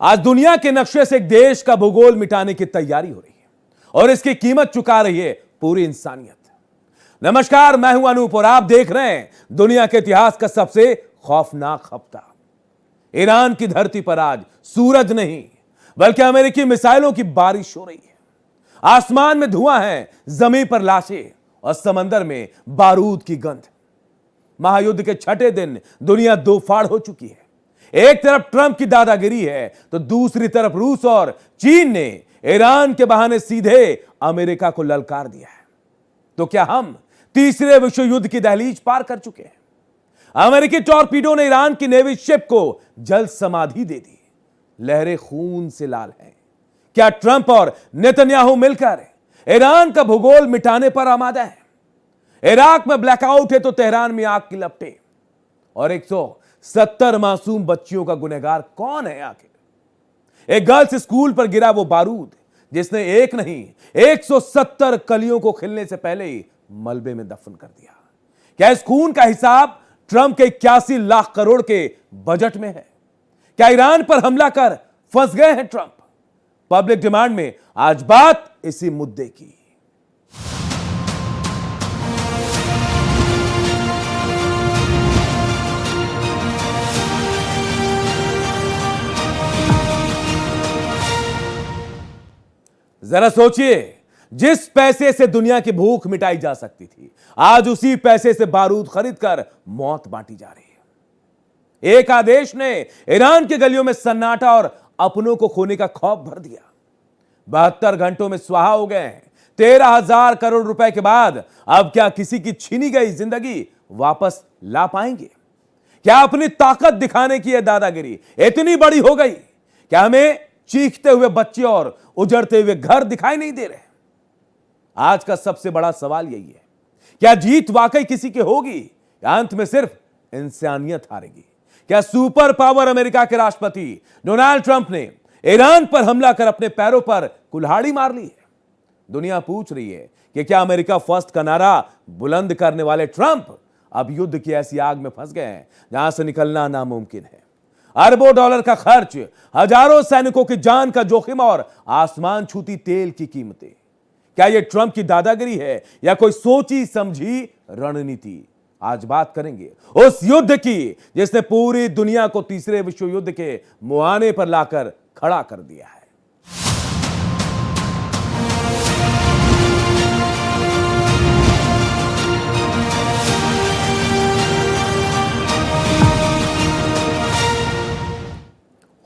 आज दुनिया के नक्शे से एक देश का भूगोल मिटाने की तैयारी हो रही है और इसकी कीमत चुका रही है पूरी इंसानियत। नमस्कार, मैं हूं अनूप और आप देख रहे हैं दुनिया के इतिहास का सबसे खौफनाक हफ्ता। ईरान की धरती पर आज सूरज नहीं बल्कि अमेरिकी मिसाइलों की बारिश हो रही है। आसमान में धुआं है, जमीन पर लाशें और समंदर में बारूद की गंध। महायुद्ध के छठे दिन दुनिया दो फाड़ हो चुकी है। एक तरफ ट्रंप की दादागिरी है तो दूसरी तरफ रूस और चीन ने ईरान के बहाने सीधे अमेरिका को ललकार दिया है। तो क्या हम तीसरे विश्व युद्ध की दहलीज पार कर चुके हैं? अमेरिकी टॉर्पीडो ने ईरान की नेवी शिप को जल समाधि दे दी। लहरें खून से लाल हैं। क्या ट्रंप और नेतन्याहू मिलकर ईरान का भूगोल मिटाने पर आमादा है? इराक में ब्लैकआउट है तो तेहरान में आग की लपटें। और 170 मासूम बच्चियों का गुनहगार कौन है आखिर? एक गर्ल्स स्कूल पर गिरा वो बारूद जिसने एक नहीं 170 कलियों को खिलने से पहले ही मलबे में दफन कर दिया। क्या इस खून का हिसाब ट्रंप के 81 लाख करोड़ के बजट में है? क्या ईरान पर हमला कर फंस गए हैं ट्रंप? पब्लिक डिमांड में आज बात इसी मुद्दे की। जरा सोचिए, जिस पैसे से दुनिया की भूख मिटाई जा सकती थी, आज उसी पैसे से बारूद खरीदकर मौत बांटी जा रही है। एक आदेश ने ईरान की गलियों में सन्नाटा और अपनों को खोने का खौफ भर दिया। 72 घंटों में स्वाहा हो गए हैं 13,000 करोड़ रुपए के बाद अब क्या किसी की छीनी गई जिंदगी वापस ला पाएंगे? क्या अपनी ताकत दिखाने की यह दादागिरी इतनी बड़ी हो गई? क्या हमें चीखते हुए बच्चे और उजड़ते हुए घर दिखाई नहीं दे रहे? आज का सबसे बड़ा सवाल यही है, क्या जीत वाकई किसी की होगी या अंत में सिर्फ इंसानियत हारेगी? क्या सुपर पावर अमेरिका के राष्ट्रपति डोनाल्ड ट्रंप ने ईरान पर हमला कर अपने पैरों पर कुल्हाड़ी मार ली है? दुनिया पूछ रही है कि क्या अमेरिका फर्स्ट का नारा बुलंद करने वाले ट्रंप अब युद्ध की ऐसी आग में फंस गए हैं जहां से निकलना नामुमकिन है? अरबों डॉलर का खर्च, हजारों सैनिकों की जान का जोखिम और आसमान छूती तेल की कीमतें, क्या यह ट्रंप की दादागिरी है या कोई सोची समझी रणनीति? आज बात करेंगे उस युद्ध की जिसने पूरी दुनिया को तीसरे विश्व युद्ध के मुहाने पर लाकर खड़ा कर दिया है।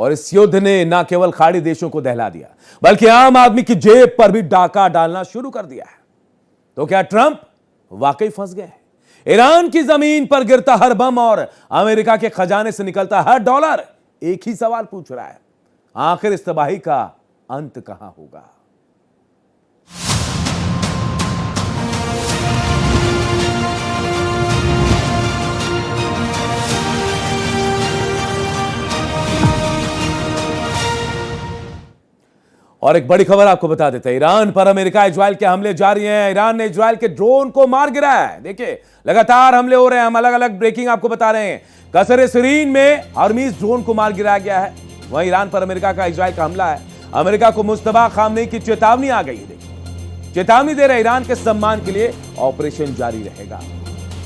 और इस युद्ध ने ना केवल खाड़ी देशों को दहला दिया बल्कि आम आदमी की जेब पर भी डाका डालना शुरू कर दिया है। तो क्या ट्रंप वाकई फंस गए? ईरान की जमीन पर गिरता हर बम और अमेरिका के खजाने से निकलता हर डॉलर एक ही सवाल पूछ रहा है, आखिर इस तबाही का अंत कहां होगा? और एक बड़ी खबर आपको बता देते हैं, ईरान पर अमेरिका इजराइल के हमले जारी हैं। ईरान ने इजराइल के ड्रोन को मार गिराया है। देखिए, लगातार हमले हो रहे हैं। हम अलग अलग ब्रेकिंग आपको बता रहे हैं। कसर सिरीन में हर्मीज ड्रोन को मार गिराया गया है। वहीं ईरान पर अमेरिका का इजराइल का हमला है। अमेरिका को मुस्तफा खामनेई की चेतावनी आ गई है। देखिए, चेतावनी दे रहे ईरान के सम्मान के लिए ऑपरेशन जारी रहेगा।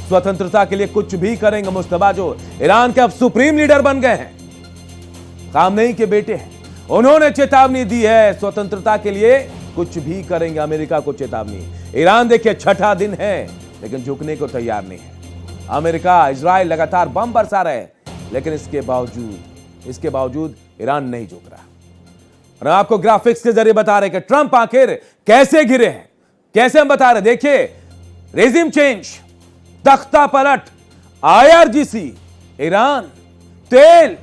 स्वतंत्रता के लिए कुछ भी करेंगे मुस्तफा, जो ईरान के अब सुप्रीम लीडर बन गए हैं, खामनेई के बेटे हैं। उन्होंने चेतावनी दी है, स्वतंत्रता के लिए कुछ भी करेंगे। अमेरिका को चेतावनी। ईरान देखिए, छठा दिन है लेकिन झुकने को तैयार नहीं है। अमेरिका, इजराइल लगातार बम बरसा रहे हैं लेकिन इसके बावजूद ईरान नहीं झुक रहा। और आपको ग्राफिक्स के जरिए बता रहे कि ट्रंप आखिर कैसे गिरे हैं, कैसे हम बता रहे। देखिए, रेजिम चेंज, तख्ता पलट, IRGC, ईरान, तेल,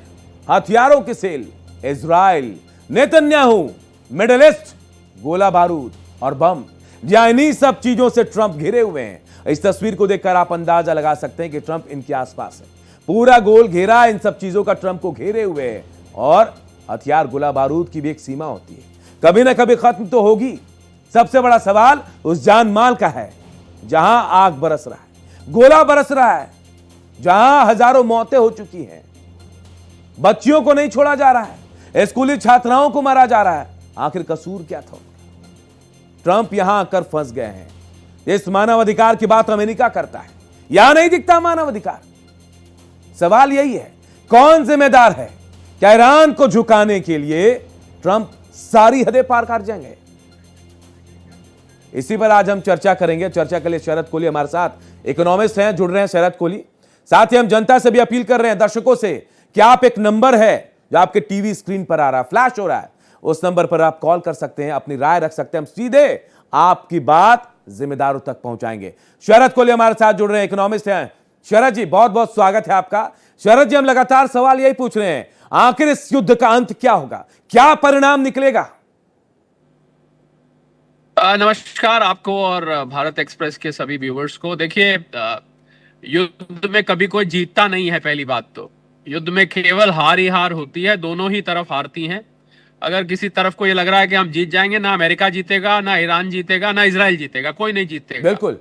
हथियारों की sale, Israel, Netanyahu, Middle East, गोला बारूद और बम। जहां इन्हीं सब चीजों से ट्रंप घिरे हुए हैं। इस तस्वीर को देखकर आप अंदाजा लगा सकते हैं कि ट्रंप इनके आसपास है। पूरा गोल घेरा इन सब चीजों का ट्रंप को घेरे हुए है। और हथियार, गोला बारूद की भी एक सीमा होती है, कभी ना कभी खत्म तो होगी। सबसे बड़ा सवाल उस जान माल का है जहां आग बरस रहा है, गोला बरस रहा है, जहां हजारों मौतें हो चुकी हैं। बच्चियों को नहीं छोड़ा जा रहा है। स्कूली छात्राओं को मारा जा रहा है। आखिर कसूर क्या था? ट्रंप यहां आकर फंस गए हैं। इस मानवाधिकार की बात अमेरिका करता है, यहां नहीं दिखता मानवाधिकार। सवाल यही है, कौन जिम्मेदार है? क्या ईरान को झुकाने के लिए ट्रंप सारी हदें पार कर जाएंगे? इसी पर आज हम चर्चा करेंगे। चर्चा के लिए शरद कोहली हमारे साथ इकोनॉमिस्ट हैं, जुड़ रहे हैं शरद कोहली। साथ ही हम जनता से भी अपील कर रहे हैं, दर्शकों से, कि आप एक नंबर है जो आपके टीवी स्क्रीन पर आ रहा है, फ्लैश हो रहा है, उस नंबर पर आप कॉल कर सकते हैं, अपनी राय रख सकते हैं। हम सीधे आपकी बात जिम्मेदारों तक पहुंचाएंगे। शरद कोहली हमारे साथ जुड़ रहे हैं, इकोनॉमिस्ट हैं। शरद जी, बहुत बहुत स्वागत है आपका। शरद जी, हम लगातार सवाल यही पूछ रहे हैं, आखिर इस युद्ध का अंत क्या होगा? क्या परिणाम निकलेगा? नमस्कार आपको और भारत एक्सप्रेस के सभी व्यूवर्स को। देखिए, युद्ध में कभी कोई जीतता नहीं है। पहली बात तो युद्ध में केवल हार ही हार होती है, दोनों ही तरफ हारती हैं। अगर किसी तरफ को ये लग रहा है कि हम जीत जाएंगे, ना अमेरिका जीतेगा, ना ईरान जीतेगा, ना इजराइल जीतेगा, कोई नहीं जीतेगा। बिल्कुल।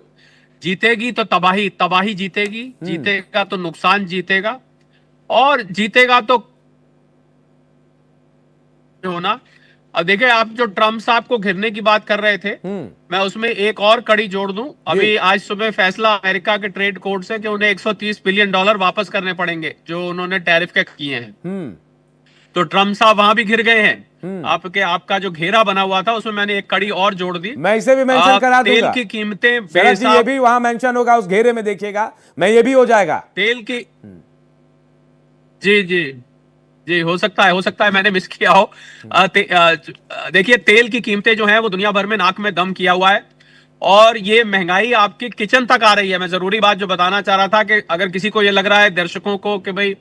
जीतेगी तो तबाही तबाही जीतेगी, जीतेगा तो नुकसान जीतेगा, और जीतेगा तो होना। अब देखिए, आप जो ट्रम्प साहब को घिरने की बात कर रहे थे, मैं उसमें एक और कड़ी जोड़ दूं। अभी आज सुबह फैसला अमेरिका के ट्रेड कोर्ट से कि उन्हें $130 बिलियन वापस करने पड़ेंगे जो उन्होंने टैरिफ के किए हैं। तो ट्रम्प साहब वहां भी घिर गए हैं। आपका जो घेरा बना हुआ था उसमें मैंने एक कड़ी और जोड़ दी। मैं इसे भी मेंशन करा दूंगा। तेल की कीमतें, ये भी वहां मेंशन होगा उस घेरे में, देखिएगा, मैं ये भी हो जाएगा तेल की। जी जी जी, हो सकता है मैंने मिस किया हो। देखिए, तेल की कीमतें जो हैं वो दुनिया भर में नाक में दम किया हुआ है, और ये महंगाई आपकी किचन तक आ रही है। मैं जरूरी बात जो बताना चाह रहा था कि अगर किसी को ये लग रहा है, दर्शकों को, कि भाई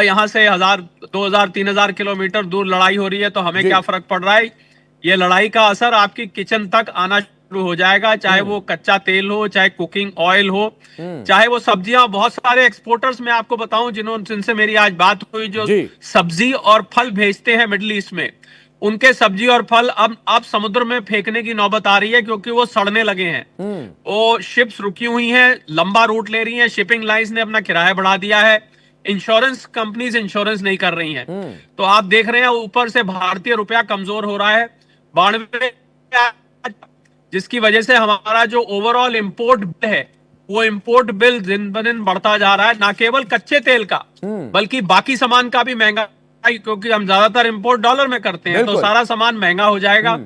यहाँ से 1000, 2000, 3000 किलोमीटर दूर लड़ाई हो रही है तो हमें क्या फर्क पड़ रहा है, ये लड़ाई का असर आपकी किचन तक आना शुरू हो जाएगा। चाहे वो कच्चा तेल हो, चाहे कुकिंग ऑयल हो, चाहे वो सब्जियां। बहुत सारे एक्सपोर्टर्स मैं आपको बताऊं जिनसे मेरी आज बात हुई, जो सब्जी और फल भेजते हैं मिडिल ईस्ट में, उनके सब्जी और फल अब समुद्र में फेंकने की नौबत आ रही है, क्योंकि वो सड़ने लगे हैं। वो शिप्स रुकी हुई हैं, लंबा रूट ले रही हैं, शिपिंग लाइंस ने अपना किराया बढ़ा दिया है, इंश्योरेंस कंपनीज इंश्योरेंस नहीं कर रही हैं। तो आप देख रहे हैं ऊपर से भारतीय रुपया कमजोर हो रहा है, 92, जिसकी वजह से हमारा जो ओवरऑल इंपोर्ट बिल है, वो इंपोर्ट बिल दिन ब दिन बढ़ता जा रहा है। ना केवल कच्चे तेल का, बल्कि बाकी सामान का भी महंगा, क्योंकि हम ज्यादातर इंपोर्ट डॉलर में करते हैं, तो सारा सामान महंगा हो जाएगा।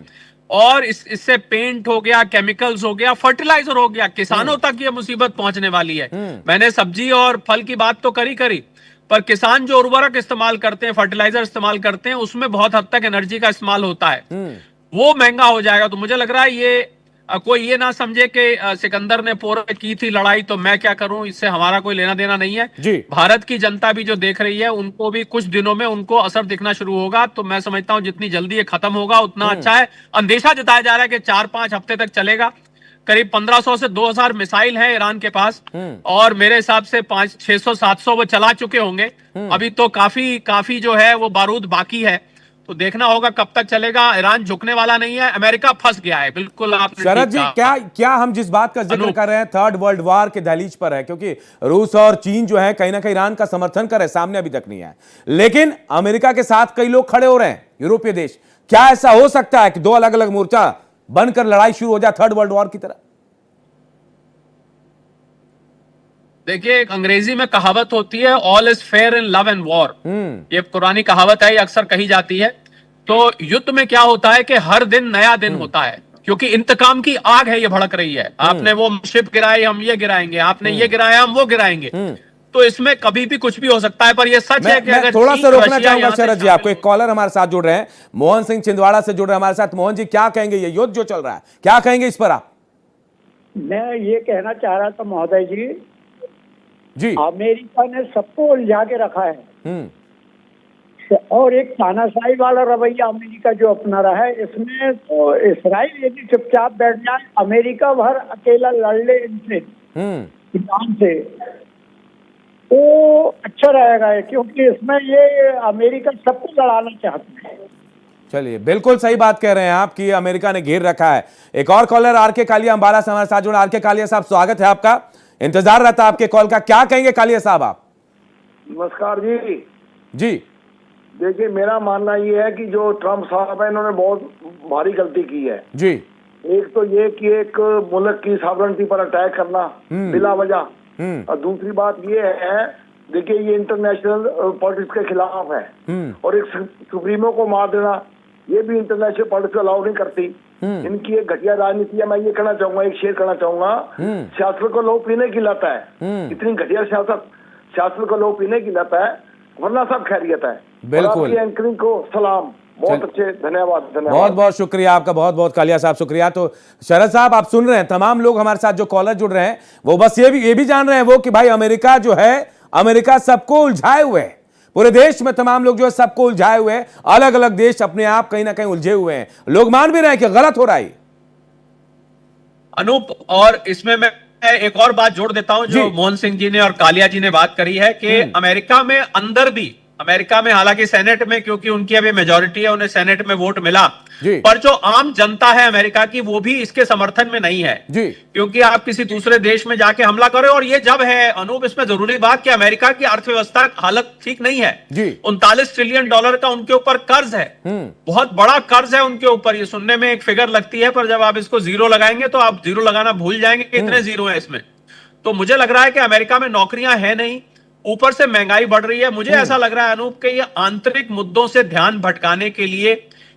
और इससे पेंट हो गया, केमिकल्स हो गया, फर्टिलाइजर हो गया, किसानों तक ये मुसीबत पहुंचने वाली है। मैंने सब्जी और फल की बात तो करी, पर किसान जो उर्वरक इस्तेमाल करते हैं, फर्टिलाइजर इस्तेमाल करते हैं, उसमें बहुत हद तक एनर्जी का इस्तेमाल होता है, वो महंगा हो जाएगा। तो मुझे लग रहा है ये कोई ये ना समझे कि सिकंदर ने पूरे की थी लड़ाई तो मैं क्या करूं, इससे हमारा कोई लेना देना नहीं है। भारत की जनता भी जो देख रही है, उनको भी कुछ दिनों में उनको असर दिखना शुरू होगा। तो मैं समझता हूं जितनी जल्दी ये खत्म होगा उतना अच्छा है। अंदेशा जताया जा रहा है कि 4-5 हफ्ते तक चलेगा। करीब 1500 से 2000 मिसाइल है ईरान के पास, और मेरे हिसाब से 600-700 वो चला चुके होंगे। अभी तो काफी जो है वो बारूद बाकी है। तो देखना होगा कब तक चलेगा। ईरान झुकने वाला नहीं है, अमेरिका फंस गया है। बिल्कुल आपने शरद जी, क्या हम जिस बात का जिक्र कर रहे हैं, थर्ड वर्ल्ड वॉर के दहलीज पर है, क्योंकि रूस और चीन जो है कहीं ना कहीं ईरान का समर्थन कर रहे हैं, सामने अभी तक नहीं है, लेकिन अमेरिका के साथ कई लोग खड़े हो रहे हैं, यूरोपीय देश। क्या ऐसा हो सकता है कि दो अलग अलग मोर्चा बनकर लड़ाई शुरू हो जाए थर्ड वर्ल्ड वॉर की तरह? देखिए, एक अंग्रेजी में कहावत होती है, all is fair in love and war. ये पुरानी कहावत है, ये अक्सर कही जाती है। तो युद्ध में क्या होता है कि हर दिन नया दिन होता है, क्योंकि इंतकाम की आग है, ये भड़क रही है। आपने वो शिप गिराई, हम ये गिराएंगे, आपने ये गिराया, हम वो गिराएंगे। तो इसमें कभी भी कुछ भी हो सकता है। पर ये सच है कि अगर थोड़ा सा रोकना चाहूंगा शरद जी आपको। एक कॉलर हमारे साथ जुड़ रहे हैं, मोहन सिंह छिंदवाड़ा से जुड़ रहे हैं हमारे साथ। मोहन जी, क्या कहेंगे, ये युद्ध जो चल रहा है, क्या कहेंगे इस पर आप? मैं ये कहना चाह रहा था महोदय जी, अमेरिका ने सबको उलझा के रखा है, और एक तानाशाही वाला रवैया अमेरिका जो अपना रहा है, इसमें तो इसराइल यदि चुपचाप बैठ जाए, अमेरिका भर अकेला लड़ ले इनसे, ईरान से, तो अच्छा रहेगा, क्योंकि इसमें ये अमेरिका सबको लड़ाना चाहते हैं। चलिए, बिल्कुल सही बात कह रहे हैं आप कि अमेरिका ने घेर रखा है। एक और कॉलर आरके कालिया अंबाला से हमारे साथ जुड़े। आरके कालिया साहब, स्वागत है आपका, इंतजार रहता आपके कॉल का। क्या कहेंगे कालिया साहब आप? नमस्कार जी। जी, देखिए, मेरा मानना ये है कि जो ट्रम्प साहब है इन्होंने बहुत भारी गलती की है जी। एक तो ये कि एक मुल्क की सॉवरेनिटी पर अटैक करना बिला वजह, और दूसरी बात ये है, देखिए ये इंटरनेशनल पॉलिटिक्स के खिलाफ है, और एक सुप्रीमो को मार देना ये भी इंटरनेशनल पॉलिटिक्स अलाउ नहीं करती। इनकी एक घटिया राजनीति है। मैं ये कहना चाहूंगा, एक शेर कहना चाहूंगा, सियासत को लोग पीने की लत है, इतनी घटिया सियासत को लोग पीने की लत है, वरना सब खैरियत है। बिल्कुल। एंकरिंग को सलाम, बहुत अच्छे, धन्यवाद। बहुत बहुत शुक्रिया आपका, बहुत बहुत कालिया साहब शुक्रिया। तो शरद साहब आप सुन रहे हैं, तमाम लोग हमारे साथ जो कॉलर जुड़ रहे हैं वो बस ये भी जान रहे हैं वो कि भाई अमेरिका जो है, अमेरिका सबको उलझाए हुए है, पूरे देश में तमाम लोग जो है सबको उलझाए हुए हैं, अलग अलग देश अपने आप कहीं ना कहीं उलझे हुए हैं, लोग मान भी रहे हैं कि गलत हो रहा है अनूप। और इसमें मैं एक और बात जोड़ देता हूं जो मोहन सिंह जी ने और कालिया जी ने बात करी है कि अमेरिका में अंदर भी, अमेरिका में हालांकि सेनेट में क्योंकि उनकी अभी मेजॉरिटी है, उन्हें सेनेट में वोट मिला, पर जो आम जनता है अमेरिका की वो भी इसके समर्थन में नहीं है जी। क्योंकि आप किसी दूसरे देश में जाके हमला करें, और ये जब है अनूप, इसमें जरूरी बात कि अमेरिका की अर्थव्यवस्था हालत ठीक नहीं है। 39 ट्रिलियन डॉलर का उनके ऊपर कर्ज है, बहुत बड़ा कर्ज है उनके ऊपर। ये सुनने में एक फिगर लगती है, पर जब आप इसको जीरो लगाएंगे तो आप जीरो लगाना भूल जाएंगे कि इतने जीरो है इसमें। तो मुझे लग रहा है कि अमेरिका में नौकरियां है नहीं, ऊपर से महंगाई बढ़ रही है। मुझे ऐसा लग रहा है अनूप कि ये आंतरिक मुद्दों से ध्यान भटकाने के लिए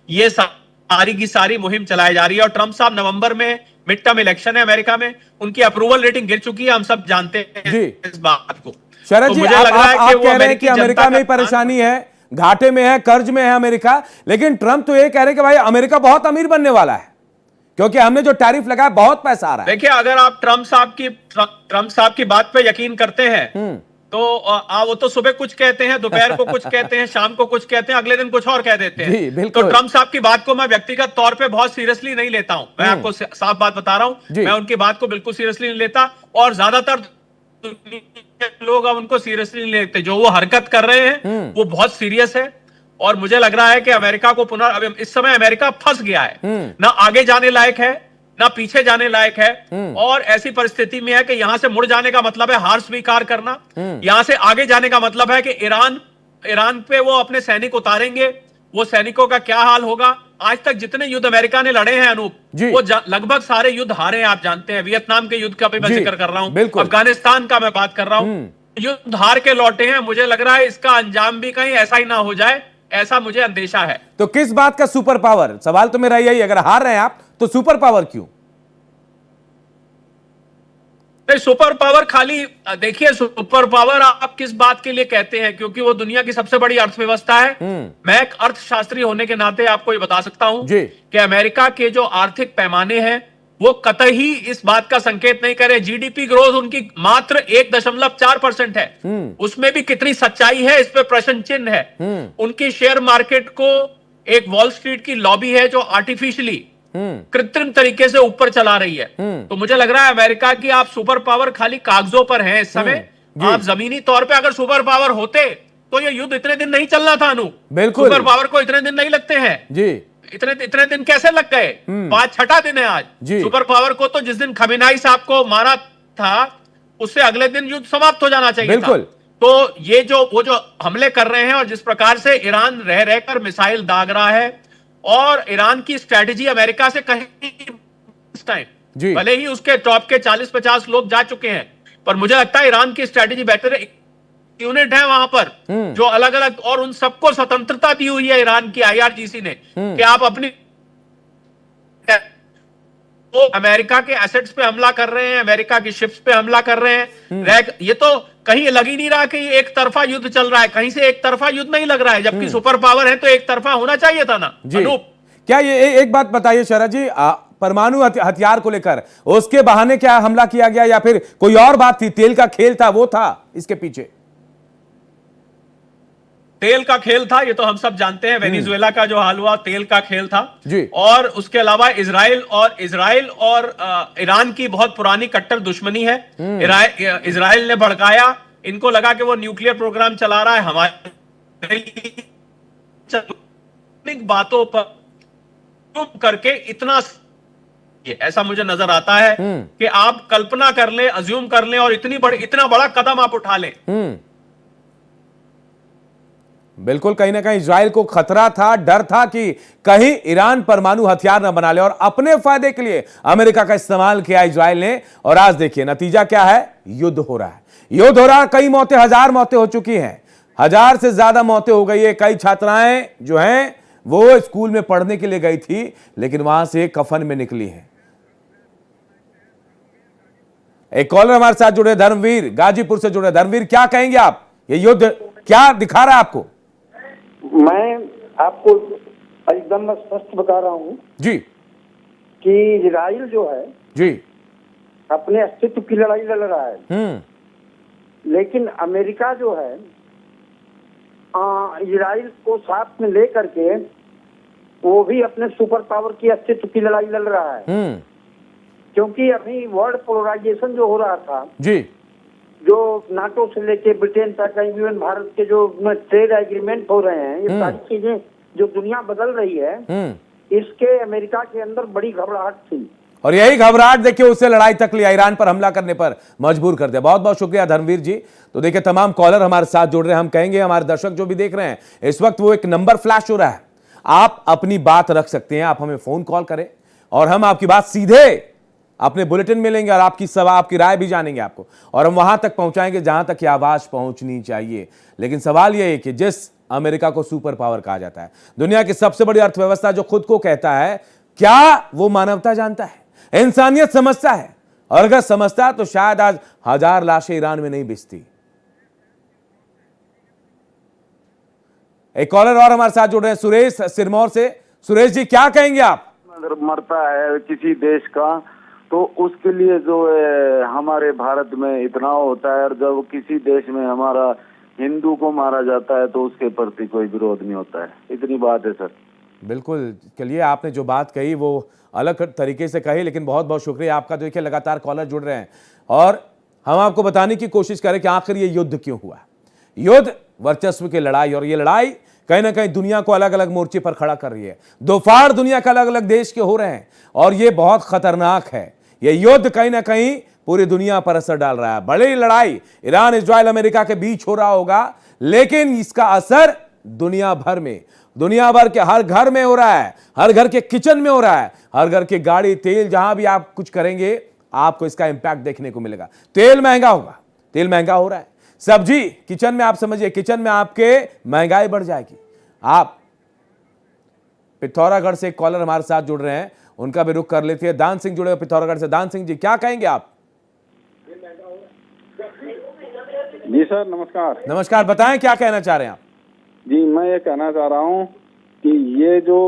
ये सारी की सारी मुहिम चलाई जा रही है। और ट्रंप साहब नवंबर में मिड टर्म इलेक्शन है अमेरिका में, उनकी अप्रूवल रेटिंग गिर चुकी है, हम सब जानते हैं इस बात को। शरद जी, मुझे आप लग रहा है कह कि रहे हैं कि अमेरिका में ही परेशानी है, घाटे में है, कर्ज में है अमेरिका, लेकिन ट्रंप तो ये कह रहे हैं कि भाई अमेरिका बहुत अमीर बनने वाला है क्योंकि हमने जो टैरिफ लगाया बहुत पैसा आ रहा है। देखिए, अगर आप ट्रंप साहब की बात पे यकीन करते हैं तो वो तो सुबह कुछ कहते हैं, दोपहर को कुछ कहते हैं, शाम को कुछ कहते हैं, अगले दिन कुछ और कह देते हैं। तो ट्रंप साहब की बात को मैं व्यक्तिगत तौर पे बहुत सीरियसली नहीं लेता हूं, मैं आपको साफ बात बता रहा हूं, मैं उनकी बात को बिल्कुल सीरियसली नहीं लेता, और ज्यादातर लोग अब उनको सीरियसली नहीं लेते। जो वो हरकत कर रहे हैं वो बहुत सीरियस है, और मुझे लग रहा है कि अमेरिका को अब इस समय अमेरिका फंस गया है, ना आगे जाने लायक है ना पीछे जाने लायक है, और ऐसी परिस्थिति में है कि यहां से मुड़ जाने का मतलब है हार स्वीकार करना, यहां से आगे जाने का मतलब है कि ईरान पे वो अपने सैनिक उतारेंगे, वो सैनिकों का क्या हाल होगा। आज तक जितने युद्ध अमेरिका ने लड़े हैं अनूप, वो लगभग सारे युद्ध हारे हैं, आप जानते हैं। वियतनाम के युद्ध का भी मैं जिक्र कर रहा हूं, अफगानिस्तान का मैं बात कर रहा हूं, युद्ध हार के लौटे हैं। मुझे लग रहा है इसका अंजाम भी कहीं ऐसा ही ना हो जाए, ऐसा मुझे अंदेशा है। तो किस बात का सुपर पावर, सवाल तो मेरा यही, अगर हार रहे हैं आप तो सुपर पावर क्यों? नहीं, सुपर पावर खाली देखिए, सुपर पावर आप किस बात के लिए कहते हैं, क्योंकि वो दुनिया की सबसे बड़ी अर्थव्यवस्था है। मैं एक अर्थशास्त्री होने के नाते आपको ये बता सकता हूं कि अमेरिका के जो आर्थिक पैमाने हैं वो कतई इस बात का संकेत नहीं करे। जीडीपी ग्रोथ उनकी मात्र 1.4% है, उसमें भी कितनी सच्चाई है इस पे प्रश्न चिन्ह है। उनकी शेयर मार्केट को एक वॉल स्ट्रीट की लॉबी है जो आर्टिफिशियली कृत्रिम तरीके से ऊपर चला रही है। तो मुझे लग रहा है अमेरिका की आप सुपर पावर खाली कागजों पर हैं इस समय। आप जमीनी तौर पे अगर सुपर पावर होते तो ये युद्ध इतने दिन नहीं चलना था अनु। बिल्कुल, सुपर पावर को इतने दिन नहीं लगते हैं जी। इतने दिन कैसे लग गए? 5-6 दिन है आज सुपर पावर को। तो जिस दिन खमेनाई साहब को मारा था उससे अगले दिन युद्ध समाप्त हो जाना चाहिए था। तो ये वो जो हमले कर रहे हैं और जिस प्रकार से ईरान रह रहकर मिसाइल दाग रहा है, और ईरान की स्ट्रेटेजी अमेरिका से कहीं इस टाइम, भले ही उसके टॉप के 40-50 लोग जा चुके हैं, पर मुझे लगता है ईरान की स्ट्रेटेजी बेटर है। यूनिट है वहां पर जो अलग अलग, और उन सबको स्वतंत्रता दी हुई है ईरान की IRGC ने कि आप अपनी तो अमेरिका के एसेट्स पे हमला कर रहे हैं, अमेरिका की शिप्स पे हमला कर रहे हैं। ये तो कहीं लग ही नहीं रहा कि एक तरफा युद्ध चल रहा है, कहीं से एक तरफा युद्ध नहीं लग रहा है, जबकि सुपर पावर है तो एक तरफा होना चाहिए था ना अनूप। क्या ये एक बात बताइए शरद जी, परमाणु हथियार को लेकर उसके बहाने क्या हमला किया गया या फिर कोई और बात थी? तेल का खेल था, वो था इसके पीछे? तेल का खेल था, ये तो हम सब जानते हैं। वेनेजुएला का जो हाल हुआ तेल का खेल था जी। और उसके अलावा इजराइल और ईरान की बहुत पुरानी कट्टर दुश्मनी है। इजराइल ने भड़काया, इनको लगा कि वो न्यूक्लियर प्रोग्राम चला रहा है। हमारे बातों पर चुप करके इतना, ऐसा मुझे नजर आता है कि आप कल्पना कर लें, अज्यूम कर लें और इतना बड़ा कदम आप उठा लें। बिल्कुल, कहीं ना कहीं इजराइल को खतरा था, डर था कि कहीं ईरान परमाणु हथियार न बना ले और अपने फायदे के लिए अमेरिका का इस्तेमाल किया इजराइल ने। और आज देखिए नतीजा क्या है, युद्ध हो रहा है, युद्ध हो रहा है। कई मौतें, 1000 मौतें हो चुकी हैं, 1000 से ज्यादा मौतें हो गई है। कई छात्राएं जो हैं वो स्कूल में पढ़ने के लिए गई थी, लेकिन वहां से कफन में निकली है। एक कॉलर हमारे साथ जुड़े, धर्मवीर गाजीपुर से जुड़े। धर्मवीर, क्या कहेंगे आप, ये युद्ध क्या दिखा रहा है आपको? मैं आपको एकदम स्पष्ट बता रहा हूँ जी कि इजराइल जो है जी अपने अस्तित्व की लड़ाई लड़ रहा है, लेकिन अमेरिका जो है इजराइल को साथ में लेकर के वो भी अपने सुपर पावर की अस्तित्व की लड़ाई लड़ रहा है। क्योंकि अभी वर्ल्ड पोलराइजेशन जो हो रहा था जी, जो नाटो से लेके ब्रिटेन तक, इवन भारत के जो ट्रेड एग्रीमेंट हो रहे हैं, ये सारी चीजें जो दुनिया बदल रही है, इसके अमेरिका के अंदर बड़ी घबराहट थी। और यही घबराहट देखिए उससे लड़ाई तक लिया, ईरान पर हमला करने पर मजबूर कर दिया। बहुत बहुत शुक्रिया धर्मवीर जी। तो देखिए तमाम कॉलर हमारे साथ जुड़ रहे हैं। हम कहेंगे हमारे दर्शक जो भी देख रहे हैं इस वक्त, वो एक नंबर फ्लैश हो रहा है, आप अपनी बात रख सकते हैं, आप हमें फोन कॉल करें और हम आपकी बात सीधे अपने बुलेटिन में लेंगे और आपकी सवाल, आपकी राय भी जानेंगे आपको, और हम वहां तक पहुंचाएंगे जहां तक की आवाज पहुंचनी चाहिए। लेकिन सवाल यह है कि जिस अमेरिका को सुपर पावर कहा जाता है, दुनिया की सबसे बड़ी अर्थव्यवस्था जो खुद को कहता है, क्या वो मानवता जानता है, इंसानियत समझता है? और अगर समझता तो शायद आज 1000 लाशें ईरान में नहीं बिछती। एक कॉलर और हमारे साथ जुड़ रहे हैं, सुरेश सिरमौर से। सुरेश जी, क्या कहेंगे आप? अगर मरता है किसी देश का तो उसके लिए जो है हमारे भारत में इतना होता है, और जब किसी देश में हमारा हिंदू को मारा जाता है तो उसके प्रति कोई विरोध नहीं होता है। इतनी बात है सर। बिल्कुल, चलिए आपने जो बात कही वो अलग तरीके से कही, लेकिन बहुत बहुत शुक्रिया आपका। देखिए लगातार कॉलर जुड़ रहे हैं और हम आपको बताने की कोशिश करें कि आखिर ये युद्ध क्यों हुआ। युद्ध वर्चस्व की लड़ाई, और ये लड़ाई कहीं ना कहीं दुनिया को अलग अलग मोर्चे पर खड़ा कर रही है। दो फाड़ दुनिया के अलग अलग देश के हो रहे हैं और ये बहुत खतरनाक है। ये युद्ध कहीं ना कहीं पूरी दुनिया पर असर डाल रहा है। बड़ी लड़ाई ईरान, इजराइल, अमेरिका के बीच हो रहा होगा, लेकिन इसका असर दुनिया भर में, दुनिया भर के हर घर में हो रहा है, हर घर के किचन में हो रहा है, हर घर की गाड़ी, तेल, जहां भी आप कुछ करेंगे आपको इसका इंपैक्ट देखने को मिलेगा। तेल महंगा होगा, तेल महंगा हो रहा है। सब्जी किचन में, आप समझिए किचन में आपके महंगाई बढ़ जाएगी। आप पिथौरागढ़ से एक कॉलर हमारे साथ जुड़ रहे हैं, उनका भी रुख कर लेते हैं। दान सिंह जुड़े हुए पिथौरागढ़ से। दान सिंह जी, क्या कहेंगे आप? जी सर, नमस्कार। नमस्कार, बताएं क्या कहना चाह रहे हैं आप? जी, मैं ये कहना चाह रहा हूँ कि ये जो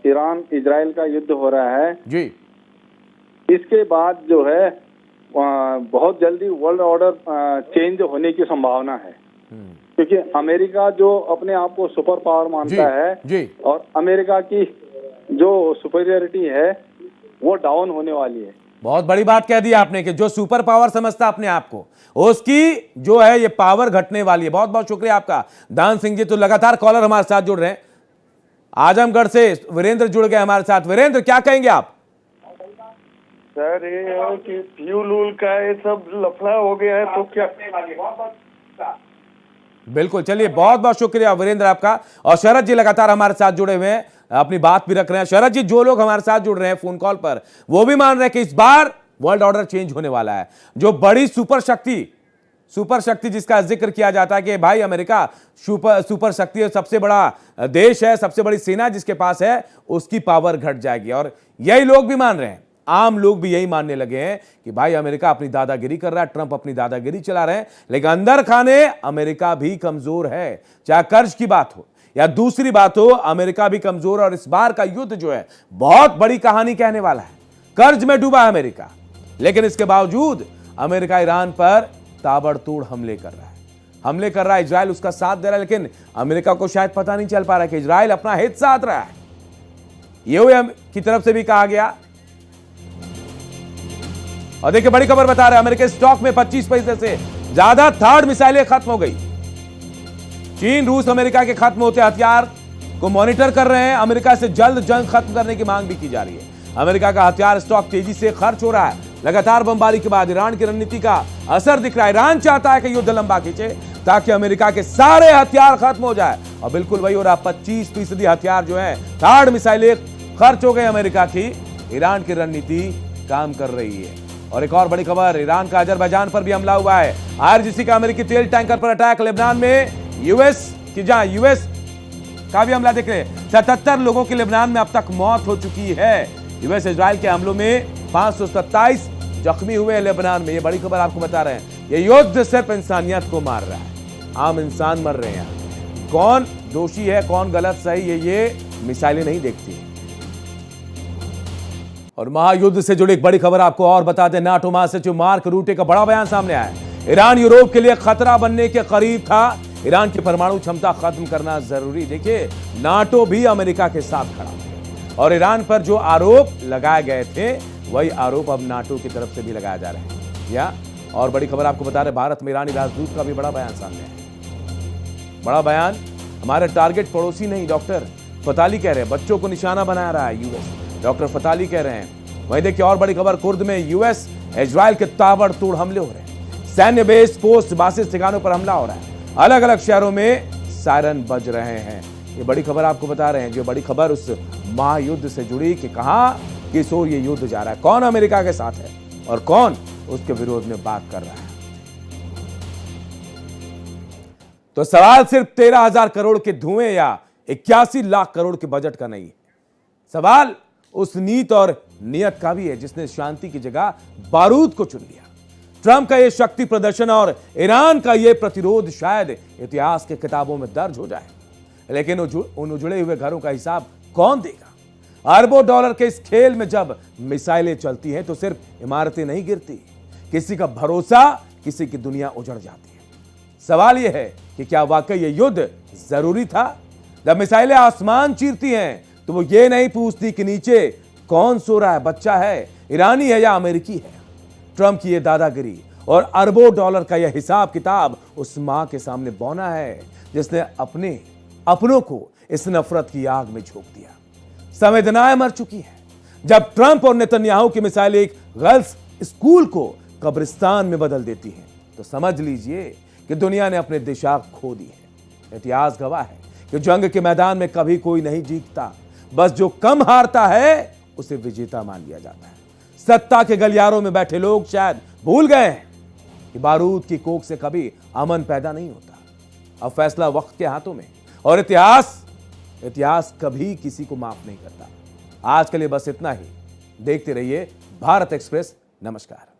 ईरान इजराइल का युद्ध हो रहा है जी, इसके बाद जो है बहुत जल्दी वर्ल्ड ऑर्डर चेंज होने की संभावना है। क्योंकि अमेरिका जो अपने आप को सुपर पावर मानता है जी, और अमेरिका की जो सुपीरियरिटी है वो डाउन होने वाली है। बहुत बड़ी बात कह दी आपने कि जो सुपर पावर समझता अपने आप को, उसकी जो है ये पावर घटने वाली है। बहुत बहुत शुक्रिया आपका दान सिंह जी। तो लगातार कॉलर हमारे साथ जुड़ रहे हैं। आजमगढ़ से वीरेंद्र जुड़ गए हमारे साथ। वीरेंद्र, क्या कहेंगे आप? सर ये है कि फ्यूल का ये सब लफड़ा हो गया है तो क्या। बिल्कुल, चलिए बहुत बहुत शुक्रिया वीरेंद्र आपका। और शरद जी लगातार हमारे साथ जुड़े हुए हैं, अपनी बात भी रख रहे हैं। शरद जी, जो लोग हमारे साथ जुड़ रहे हैं फोन कॉल पर, वो भी मान रहे हैं कि इस बार वर्ल्ड ऑर्डर चेंज होने वाला है। जो बड़ी सुपर शक्ति जिसका जिक्र किया जाता है कि भाई अमेरिका सुपर शक्ति है, सबसे बड़ा देश है, सबसे बड़ी सेना जिसके पास है, उसकी पावर घट जाएगी। और यही लोग भी मान रहे हैं, आम लोग भी यही मानने लगे हैं कि भाई अमेरिका अपनी दादागिरी कर रहा है, ट्रंप अपनी दादागिरी चला रहे हैं, लेकिन अंदर खाने अमेरिका भी कमजोर है। चाहे कर्ज की बात हो या दूसरी बात हो, अमेरिका भी कमजोर है। और इस बार का युद्ध जो है बहुत बड़ी कहानी कहने वाला है। कर्ज में डूबा है अमेरिका, लेकिन इसके बावजूद अमेरिका ईरान पर ताबड़तोड़ हमले कर रहा है। इजराइल उसका साथ दे रहा है, लेकिन अमेरिका को शायद पता नहीं चल पा रहा है कि इजराइल अपना हित साध रहा है। ये की तरफ से भी कहा गया। और देखिए बड़ी खबर बता रहे हैं, अमेरिकी स्टॉक में 25% से ज्यादा थर्ड मिसाइलें खत्म हो गई। चीन, रूस, अमेरिका के खत्म होते हथियार को मॉनिटर कर रहे हैं। अमेरिका से जल्द जंग खत्म करने की मांग भी की जा रही है। अमेरिका का हथियार स्टॉक तेजी से खर्च हो रहा है। लगातार बमबारी के बाद ईरान की रणनीति का असर दिख रहा है। ईरान चाहता है कि युद्ध लंबा खींचे, ताकि अमेरिका के सारे हथियार खत्म हो जाए। और बिल्कुल वही हो रहा, 25% हथियार जो है, थार्ड मिसाइलें खर्च हो गई अमेरिका की। ईरान की रणनीति काम कर रही है। और एक और बड़ी खबर, ईरान का अजरबैजान पर भी हमला हुआ है। आईआरजीसी का अमेरिकी तेल टैंकर पर अटैक। लेबनान में यूएस का भी हमला देख रहे हैं। 77 लोगों की लेबनान में अब तक मौत हो चुकी है। यूएस इजराइल के हमलों में 527 जख्मी हुए लेबनान में। ये बड़ी खबर आपको बता रहे हैं। ये युद्ध सिर्फ इंसानियत को मार रहा है, आम इंसान मर रहे हैं। कौन दोषी है, कौन गलत सही है, ये मिसाइलें नहीं देखती। और महायुद्ध से जुड़ी एक बड़ी खबर आपको और बता दें। नाटो महासचिव मार्क रूटे का बड़ा बयान सामने आया है। ईरान यूरोप के लिए खतरा बनने के करीब था। ईरान की परमाणु क्षमता खत्म करना जरूरी। देखिए, नाटो भी अमेरिका के साथ खड़ा है और ईरान पर जो आरोप लगाए गए थे वही आरोप अब नाटो की तरफ से भी लगाया जा रहा है। या और बड़ी खबर आपको बता रहे, भारत में ईरानी राजदूत का भी बड़ा बयान सामने है। बड़ा बयान, हमारे टारगेट पड़ोसी नहीं, डॉक्टर फताली कह रहे हैं, बच्चों को निशाना बना रहा है यूएस, डॉक्टर फताली कह रहे हैं। वहीं देखिए और बड़ी खबर, कुर्द में यूएस इजराइल के ताबड़तोड़ हमले हो रहे हैं। सैन्य बेस, पोस्ट, बासिस ठिकानों पर हमला हो रहा है। अलग अलग शहरों में सायरन बज रहे हैं। ये बड़ी खबर आपको बता रहे हैं, जो बड़ी खबर उस महायुद्ध से जुड़ी कि कहां किस ओर ये युद्ध जा रहा है, कौन अमेरिका के साथ है और कौन उसके विरोध में बात कर रहा है। तो सवाल सिर्फ 13,000 करोड़ के धुएं या 81 लाख करोड़ के बजट का नहीं है। सवाल उस नीत और नियत का भी है जिसने शांति की जगह बारूद को चुन लिया। ट्रंप का यह शक्ति प्रदर्शन और ईरान का यह प्रतिरोध शायद इतिहास के किताबों में दर्ज हो जाए, लेकिन उन उजड़े हुए घरों का हिसाब कौन देगा? अरबों डॉलर के इस खेल में जब मिसाइलें चलती हैं तो सिर्फ इमारतें नहीं गिरती, किसी का भरोसा, किसी की दुनिया उजड़ जाती है। सवाल यह है कि क्या वाकई यह युद्ध जरूरी था? जब मिसाइलें आसमान चीरती हैं तो वो ये नहीं पूछती कि नीचे कौन सो रहा है, बच्चा है, ईरानी है या अमेरिकी है। ट्रंप की यह दादागिरी और अरबों डॉलर का यह हिसाब किताब उस मां के सामने बौना है जिसने अपनों को इस नफरत की आग में झोंक दिया। संवेदनाएं मर चुकी हैं। जब ट्रंप और नेतन्याहू की मिसाइल एक गर्ल्स स्कूल को कब्रिस्तान में बदल देती हैं तो समझ लीजिए कि दुनिया ने अपनी दिशा खो दी है। इतिहास गवाह है कि जंग के मैदान में कभी कोई नहीं जीतता, बस जो कम हारता है उसे विजेता मान लिया जाता है। सत्ता के गलियारों में बैठे लोग शायद भूल गए हैं कि बारूद की कोख से कभी अमन पैदा नहीं होता। अब फैसला वक्त के हाथों में, और इतिहास कभी किसी को माफ नहीं करता। आज के लिए बस इतना ही। देखते रहिए भारत एक्सप्रेस। नमस्कार।